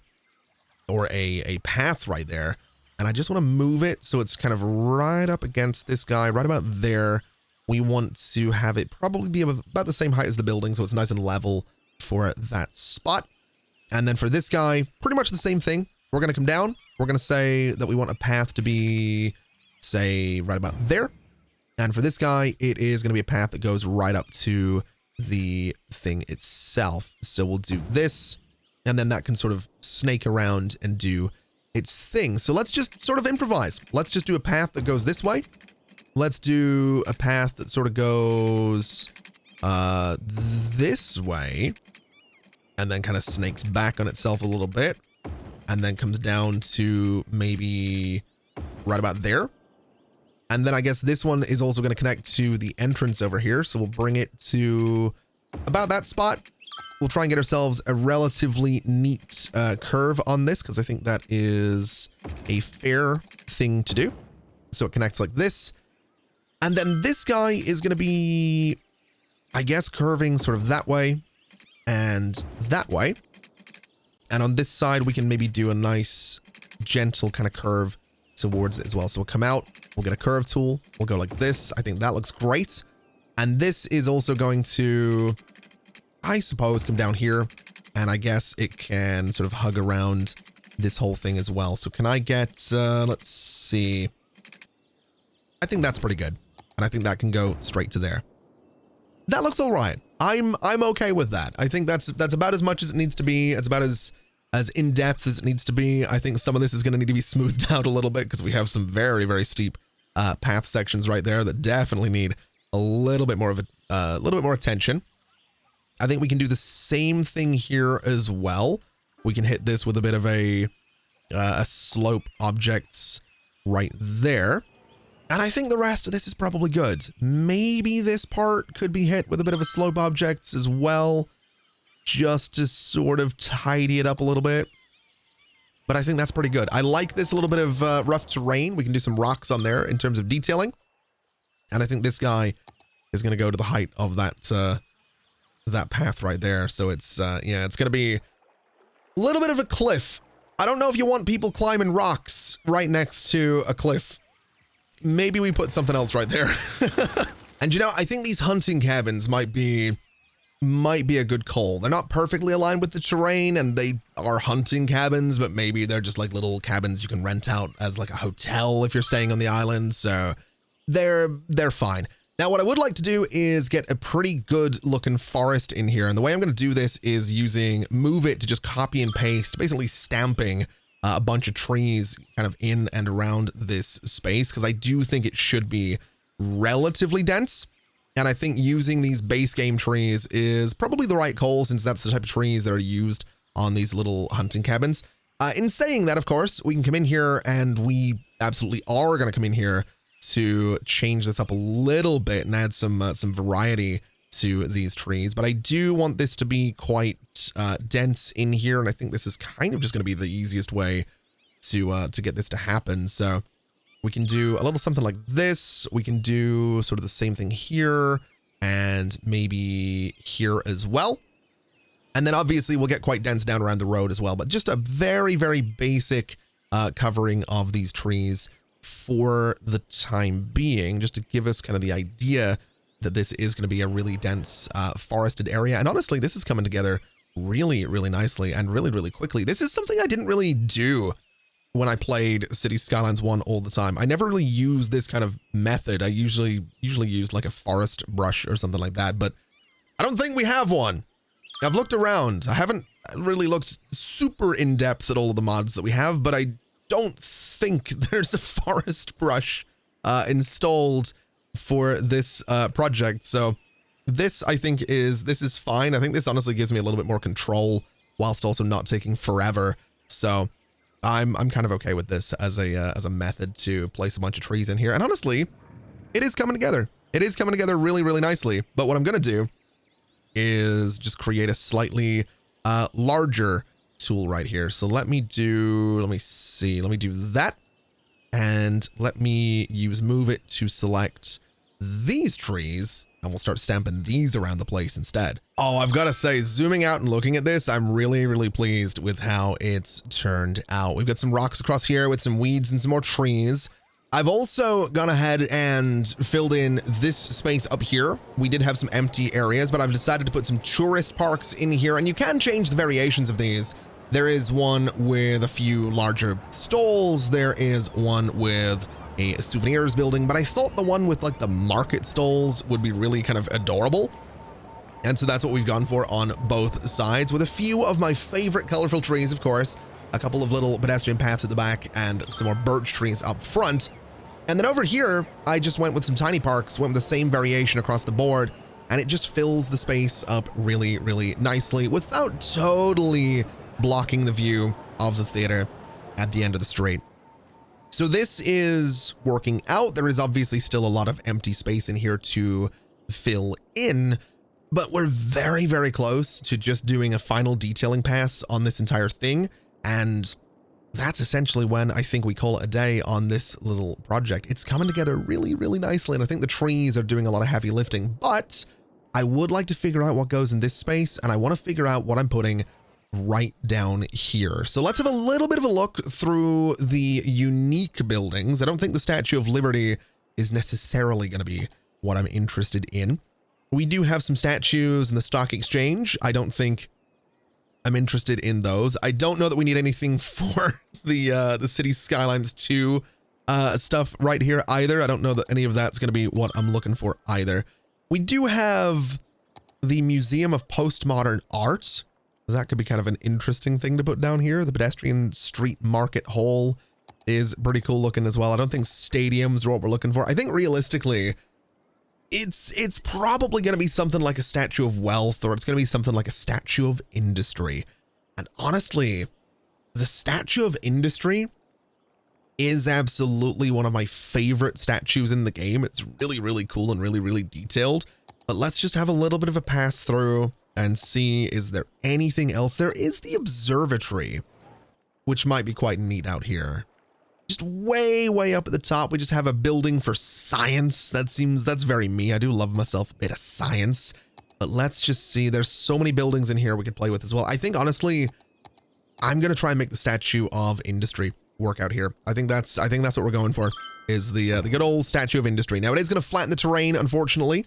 A: or a path right there, and I just want to move it so it's kind of right up against this guy, right about there. We want to have it probably be about the same height as the building, so it's nice and level for that spot. And then for this guy, pretty much the same thing. We're going to come down. We're going to say that we want a path to be, say, right about there. And for this guy, it is going to be a path that goes right up to the thing itself. So we'll do this, and then that can sort of snake around and do its thing. So let's just sort of improvise. Let's just do a path that goes this way. Let's do a path that sort of goes this way, and then kind of snakes back on itself a little bit, and then comes down to maybe right about there. And then I guess this one is also going to connect to the entrance over here. So we'll bring it to about that spot. We'll try and get ourselves a relatively neat curve on this, because I think that is a fair thing to do. So it connects like this. And then this guy is going to be, I guess, curving sort of that way and that way. And on this side, we can maybe do a nice, gentle kind of curve towards it as well. So we'll come out, we'll get a curve tool, we'll go like this. I think that looks great. And this is also going to, I suppose, come down here. And I guess it can sort of hug around this whole thing as well. So can I get, let's see. I think that's pretty good. And I think that can go straight to there. That looks all right. I'm okay with that. I think that's about as much as it needs to be. It's about as in-depth as it needs to be. I think some of this is going to need to be smoothed out a little bit, because we have some very, very steep path sections right there that definitely need a little bit more of a little bit more attention. I think we can do the same thing here as well. We can hit this with a bit of a slope objects right there. And I think the rest of this is probably good. Maybe this part could be hit with a bit of a slope objects as well, just to sort of tidy it up a little bit. But I think that's pretty good. I like this little bit of rough terrain. We can do some rocks on there in terms of detailing. And I think this guy is going to go to the height of that that path right there. So it's, yeah, it's going to be a little bit of a cliff. I don't know if you want people climbing rocks right next to a cliff. Maybe we put something else right there. And you know, I think these hunting cabins might be a good call. They're not perfectly aligned with the terrain, and they are hunting cabins, but maybe they're just like little cabins you can rent out as like a hotel if you're staying on the island. So they're fine. Now, what I would like to do is get a pretty good looking forest in here. And the way I'm going to do this is using move it to just copy and paste, basically stamping a bunch of trees kind of in and around this space, because I do think it should be relatively dense. And I think using these base game trees is probably the right call, since that's the type of trees that are used on these little hunting cabins. In saying that, of course, we can come in here, and we absolutely are going to come in here to change this up a little bit and add some variety to these trees. But I do want this to be quite dense in here, and I think this is kind of just going to be the easiest way to get this to happen. So we can do a little something like this. We can do sort of the same thing here, and maybe here as well. And then obviously we'll get quite dense down around the road as well, but just a very, very basic covering of these trees for the time being, just to give us kind of the idea that this is going to be a really dense forested area. And honestly, this is coming together really, really nicely and really, really quickly. This is something I didn't really do when I played Cities Skylines 1 all the time. I never really used this kind of method. I usually used like a forest brush or something like that, but I don't think we have one. I've looked around. I haven't really looked super in depth at all of the mods that we have, but I don't think there's a forest brush installed for this project. So this, I think, this is fine. I think this honestly gives me a little bit more control whilst also not taking forever. So I'm kind of okay with this as a method to place a bunch of trees in here. And honestly, it is coming together. It is coming together really, really nicely. But what I'm going to do is just create a slightly larger tool right here. So let me do that. And let me use move it to select these trees, and we'll start stamping these around the place instead. Oh, I've got to say, zooming out and looking at this, I'm really, really pleased with how it's turned out. We've got some rocks across here with some weeds and some more trees. I've also gone ahead and filled in this space up here. We did have some empty areas, but I've decided to put some tourist parks in here, and you can change the variations of these. There is one with a few larger stalls. There is one with a souvenirs building, but I thought the one with like the market stalls would be really kind of adorable. And so that's what we've gone for on both sides, with a few of my favorite colorful trees, of course, a couple of little pedestrian paths at the back and some more birch trees up front. And then over here, I just went with some tiny parks, went with the same variation across the board, and it just fills the space up really, really nicely without totally blocking the view of the theater at the end of the street. So this is working out. There is obviously still a lot of empty space in here to fill in, but we're very, very close to just doing a final detailing pass on this entire thing. And that's essentially when I think we call it a day on this little project. It's coming together really, really nicely. And I think the trees are doing a lot of heavy lifting, but I would like to figure out what goes in this space. And I want to figure out what I'm putting right down here. So let's have a little bit of a look through the unique buildings. I don't think the Statue of Liberty is necessarily going to be what I'm interested in. We do have some statues in the stock exchange. I don't think I'm interested in those. I don't know that we need anything for the City Skylines 2 stuff right here either. I don't know that any of that's going to be what I'm looking for either. We do have the Museum of Postmodern Art. That could be kind of an interesting thing to put down here. The Pedestrian Street Market Hall is pretty cool looking as well. I don't think stadiums are what we're looking for. I think realistically, it's probably going to be something like a Statue of Wealth, or it's going to be something like a Statue of Industry. And honestly, the Statue of Industry is absolutely one of my favorite statues in the game. It's really, really cool and really, really detailed. But let's just have a little bit of a pass through and see, is there anything else? There is the observatory, which might be quite neat out here. Just way, way up at the top, we just have a building for science. That's very me. I do love myself a bit of science. But let's just see. There's so many buildings in here we could play with as well. I think, honestly, I'm going to try and make the Statue of Industry work out here. I think that's what we're going for, is the good old Statue of Industry. Now, it is going to flatten the terrain, unfortunately,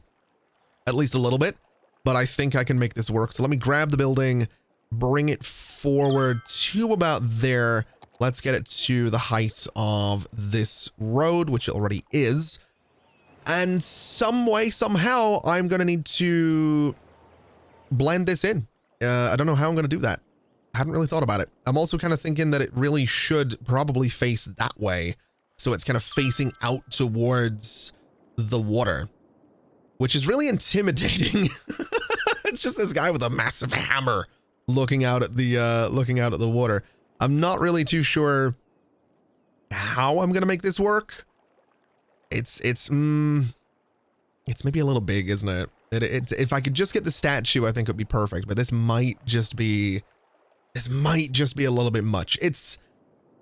A: at least a little bit. But I think I can make this work. So let me grab the building, bring it forward to about there. Let's get it to the height of this road, which it already is. And some way, somehow, I'm going to need to blend this in. I don't know how I'm going to do that. I hadn't really thought about it. I'm also kind of thinking that it really should probably face that way. So it's kind of facing out towards the water, which is really intimidating. It's just this guy with a massive hammer looking out at the water. I'm not really too sure how I'm gonna make this work. It's maybe a little big, isn't it? If I could just get the statue, I think it'd be perfect. But this might just be a little bit much.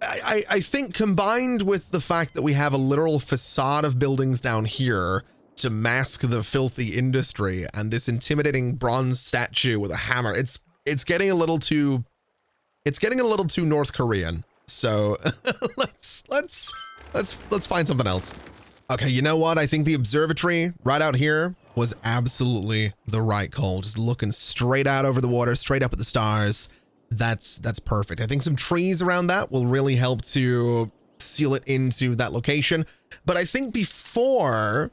A: I think combined with the fact that we have a literal facade of buildings down here to mask the filthy industry, and this intimidating bronze statue with a hammer, it's getting a little too North Korean. So let's find something else. Okay, you know what? I think the observatory right out here was absolutely the right call. Just looking straight out over the water, straight up at the stars. That's perfect. I think some trees around that will really help to seal it into that location. But I think before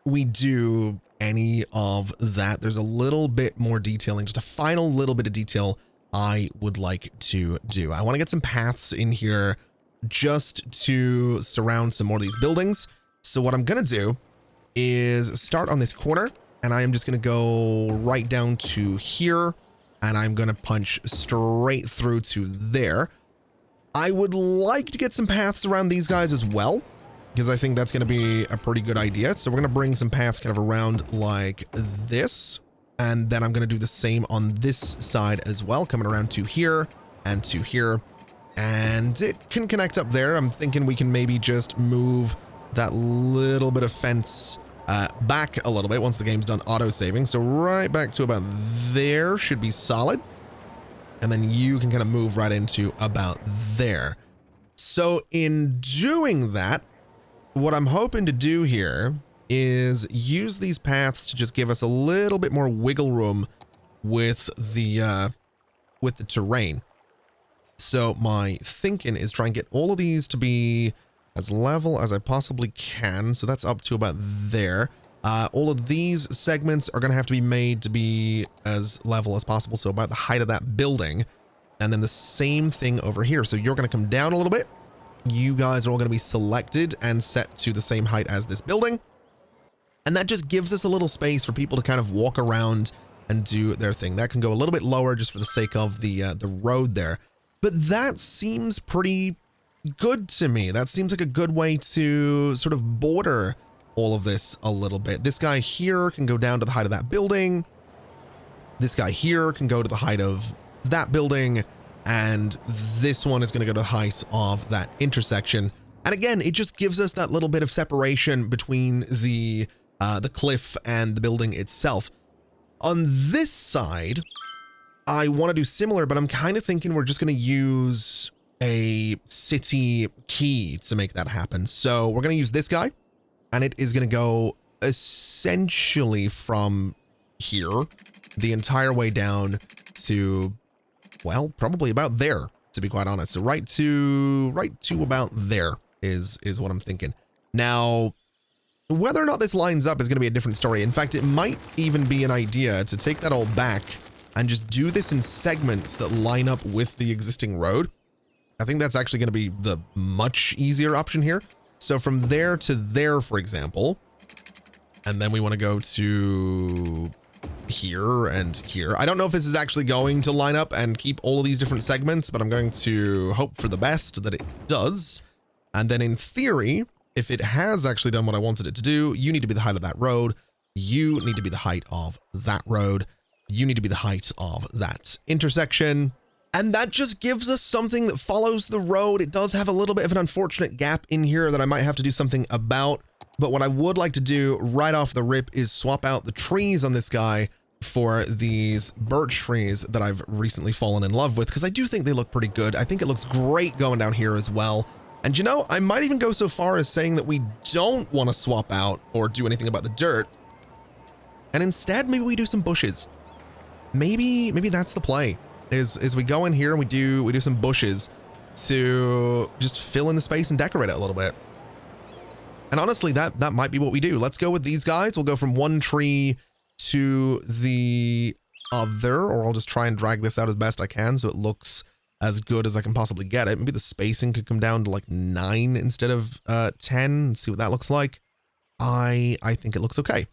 A: we do any of that, there's a little bit more detailing, just a final little bit of detail I would like to do. I want to get some paths in here just to surround some more of these buildings. So what I'm going to do is start on this corner, and I am just going to go right down to here, and I'm going to punch straight through to there. I would like to get some paths around these guys as well, because I think that's going to be a pretty good idea. So we're going to bring some paths kind of around like this. And then I'm going to do the same on this side as well, coming around to here and to here. And it can connect up there. I'm thinking we can maybe just move that little bit of fence back a little bit once the game's done auto-saving. So right back to about there should be solid. And then you can kind of move right into about there. So in doing that, what I'm hoping to do here is use these paths to just give us a little bit more wiggle room with the terrain. So my thinking is try and get all of these to be as level as I possibly can. So that's up to about there. All of these segments are going to have to be made to be as level as possible. So about the height of that building. And then the same thing over here. So you're going to come down a little bit. You guys are all going to be selected and set to the same height as this building. And that just gives us a little space for people to kind of walk around and do their thing. That can go a little bit lower just for the sake of the road there. But that seems pretty good to me. That seems like a good way to sort of border all of this a little bit. This guy here can go down to the height of that building. This guy here can go to the height of that building. And this one is going to go to the height of that intersection. And again, it just gives us that little bit of separation between the cliff and the building itself. On this side, I want to do similar, but I'm kind of thinking we're just going to use a city key to make that happen. So we're going to use this guy, and it is going to go essentially from here the entire way down to, well, probably about there, to be quite honest. So right to about there is what I'm thinking. Now, whether or not this lines up is going to be a different story. In fact, it might even be an idea to take that all back and just do this in segments that line up with the existing road. I think that's actually going to be the much easier option here. So from there to there, for example, and then we want to go to here and here. I don't know if this is actually going to line up and keep all of these different segments, but I'm going to hope for the best that it does. And then in theory, if it has actually done what I wanted it to do, you need to be the height of that road. You need to be the height of that road. You need to be the height of that intersection. And that just gives us something that follows the road. It does have a little bit of an unfortunate gap in here that I might have to do something about. But what I would like to do right off the rip is swap out the trees on this guy for these birch trees that I've recently fallen in love with, because I do think they look pretty good. I think it looks great going down here as well. And you know, I might even go so far as saying that we don't want to swap out or do anything about the dirt. And instead, maybe we do some bushes. Maybe that's the play. Is we go in here and we do some bushes to just fill in the space and decorate it a little bit. And honestly, that might be what we do. Let's go with these guys. We'll go from one tree to the other, or I'll just try and drag this out as best I can so it looks as good as I can possibly get it. Maybe the spacing could come down to like 9 instead of 10 and see what that looks like. I think it looks okay.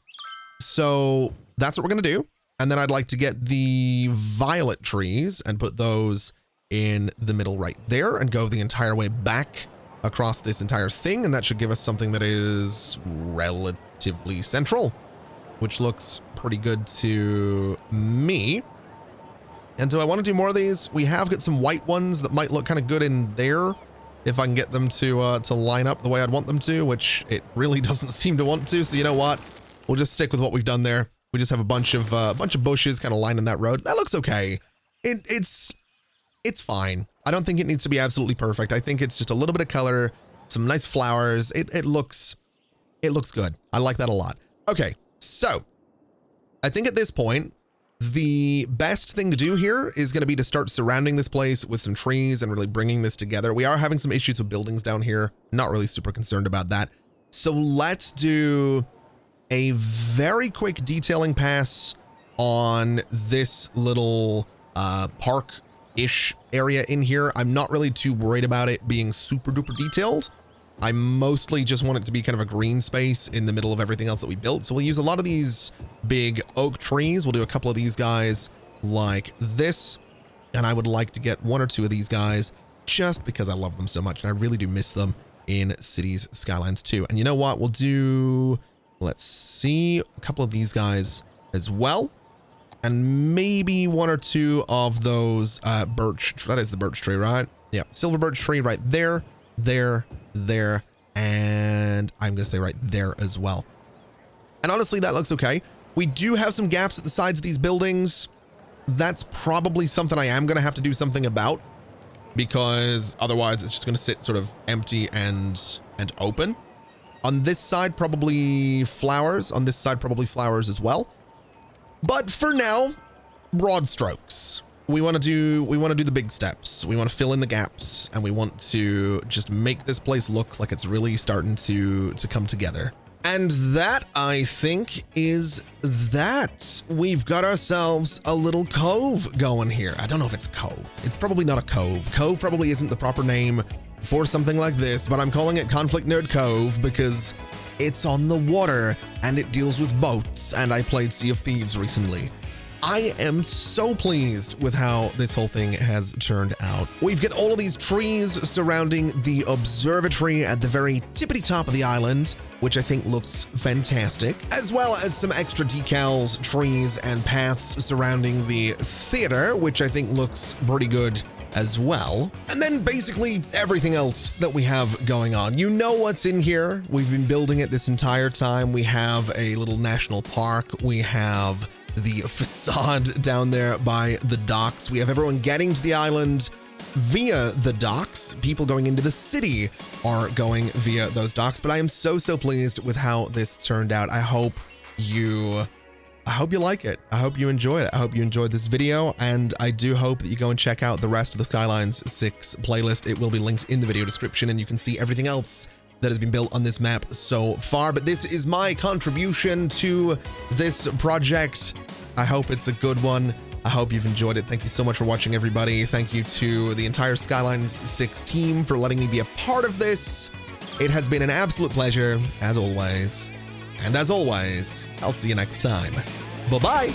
A: So that's what we're going to do. And then I'd like to get the violet trees and put those in the middle right there and go the entire way back across this entire thing. And that should give us something that is relatively central, which looks pretty good to me. And do I want to do more of these? We have got some white ones that might look kind of good in there if I can get them to line up the way I'd want them to, which it really doesn't seem to want to. So you know what? We'll just stick with what we've done there. We just have a bunch of bushes kind of lining that road. That looks okay. It's fine. I don't think it needs to be absolutely perfect. I think it's just a little bit of color, some nice flowers. It looks good. I like that a lot. Okay, so I think at this point, the best thing to do here is going to be to start surrounding this place with some trees and really bringing this together. We are having some issues with buildings down here. Not really super concerned about that. So let's do a very quick detailing pass on this little park-ish area in here. I'm not really too worried about it being super duper detailed. I mostly just want it to be kind of a green space in the middle of everything else that we built. So we'll use a lot of these big oak trees. We'll do a couple of these guys like this. And I would like to get 1 or 2 of these guys just because I love them so much. And I really do miss them in Cities Skylines 2. And you know what? We'll do, let's see, a couple of these guys as well. And maybe 1 or 2 of those birch, that is the birch tree, right? Yeah, silver birch tree right there, there, and I'm going to say right there as well. And honestly, that looks okay. We do have some gaps at the sides of these buildings. That's probably something I am going to have to do something about, because otherwise it's just going to sit sort of empty and open. On this side, probably flowers. On this side, probably flowers as well. But for now, broad strokes. We want to do the big steps. We want to fill in the gaps, and we want to just make this place look like it's really starting to come together. And that, I think, is that. We've got ourselves a little cove going here. I don't know if it's cove. It's probably not a cove. Cove probably isn't the proper name for something like this, but I'm calling it ConflictNerd Cove because it's on the water and it deals with boats, and I played Sea of Thieves recently. I am so pleased with how this whole thing has turned out. We've got all of these trees surrounding the observatory at the very tippity top of the island, which I think looks fantastic, as well as some extra decals, trees, and paths surrounding the theater, which I think looks pretty good as well. And then basically everything else that we have going on. You know what's in here. We've been building it this entire time. We have a little national park. We have the facade down there by the docks. We have everyone getting to the island via the docks. People going into the city are going via those docks. But I am so pleased with how this turned out. I hope you like it. I hope you enjoy it. I hope you enjoyed this video, and I do hope that you go and check out the rest of the Skylines 6 playlist. It will be linked in the video description, and you can see everything else that has been built on this map so far. But this is my contribution to this project. I hope it's a good one. I hope you've enjoyed it. Thank you so much for watching, everybody. Thank you to the entire Skylines 6 team for letting me be a part of this. It has been an absolute pleasure, as always. And as always, I'll see you next time. Bye-bye.